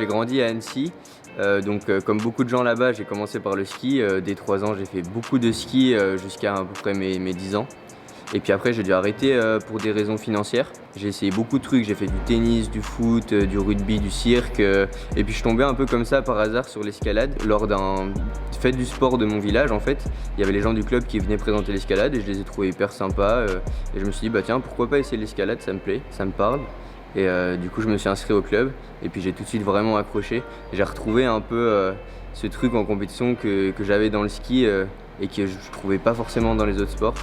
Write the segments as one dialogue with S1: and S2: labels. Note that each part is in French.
S1: j'ai grandi à Annecy. Comme beaucoup de gens là-bas, j'ai commencé par le ski. Dès 3 ans, j'ai fait beaucoup de ski jusqu'à à peu près mes 10 ans. Et puis après, j'ai dû arrêter pour des raisons financières. J'ai essayé beaucoup de trucs, j'ai fait du tennis, du foot, du rugby, du cirque. Et puis je suis tombé un peu comme ça par hasard sur l'escalade. Lors d'un fête du sport de mon village, en fait, il y avait les gens du club qui venaient présenter l'escalade et je les ai trouvés hyper sympas. Et je me suis dit, bah tiens, pourquoi pas essayer l'escalade, ça me plaît, ça me parle. Et du coup, je me suis inscrit au club et puis j'ai tout de suite vraiment accroché. J'ai retrouvé un peu ce truc en compétition que j'avais dans le ski et que je trouvais pas forcément dans les autres sports.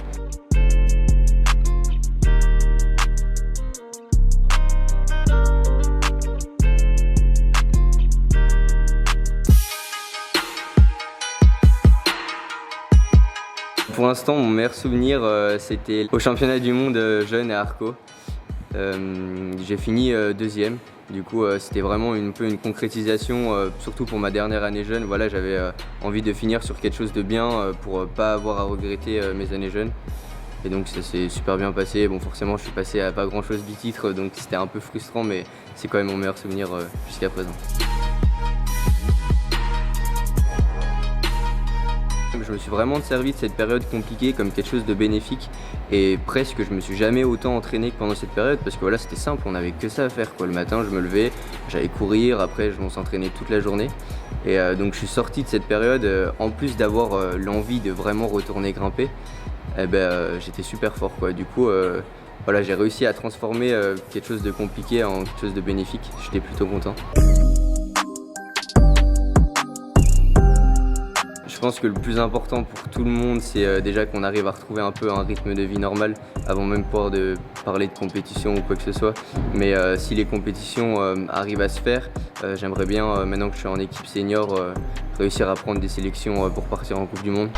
S1: Pour l'instant, mon meilleur souvenir, c'était au championnat du monde jeune à Arco. J'ai fini deuxième. Du coup, c'était vraiment un peu une concrétisation, surtout pour ma dernière année jeune. Voilà, j'avais envie de finir sur quelque chose de bien pour pas avoir à regretter mes années jeunes. Et donc ça s'est super bien passé. Bon, forcément, je suis passé à pas grand chose du titre, donc c'était un peu frustrant, mais c'est quand même mon meilleur souvenir jusqu'à présent. Je me suis vraiment servi de cette période compliquée comme quelque chose de bénéfique et presque je me suis jamais autant entraîné que pendant cette période parce que voilà, c'était simple, on n'avait que ça à faire quoi. Le matin je me levais, j'allais courir, après je m'en s'entraînais toute la journée et donc je suis sorti de cette période en plus d'avoir l'envie de vraiment retourner grimper, j'étais super fort quoi. Du coup voilà, j'ai réussi à transformer quelque chose de compliqué en quelque chose de bénéfique, j'étais plutôt content. Je pense que le plus important pour tout le monde, c'est déjà qu'on arrive à retrouver un peu un rythme de vie normal avant même pouvoir parler de compétition ou quoi que ce soit. Mais si les compétitions arrivent à se faire, j'aimerais bien, maintenant que je suis en équipe senior, réussir à prendre des sélections pour partir en Coupe du Monde.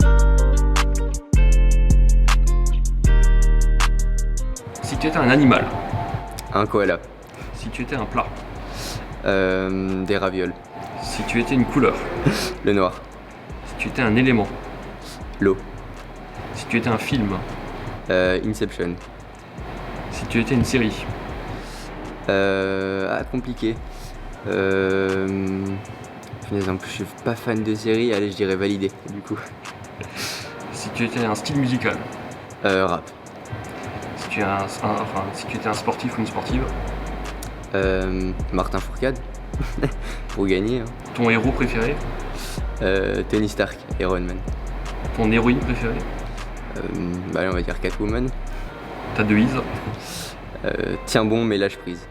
S2: Si tu étais un animal?
S1: Un koala.
S2: Si tu étais un plat?
S1: Des ravioles.
S2: Si tu étais une couleur?
S1: Le noir.
S2: Si tu étais un élément?
S1: L'eau.
S2: Si tu étais un film?
S1: Inception.
S2: Si tu étais une série?
S1: Compliqué. Punaise, en plus je suis pas fan de séries, allez je dirais validé du coup.
S2: Si tu étais un style musical?
S1: Rap.
S2: Si tu étais un sportif ou une sportive?
S1: Martin Fourcade. Pour gagner. Hein.
S2: Ton héros préféré?
S1: Tony Stark, Iron Man.
S2: Ton héroïne préférée?
S1: On va dire Catwoman.
S2: Ta devise?
S1: Tiens bon mais lâche prise.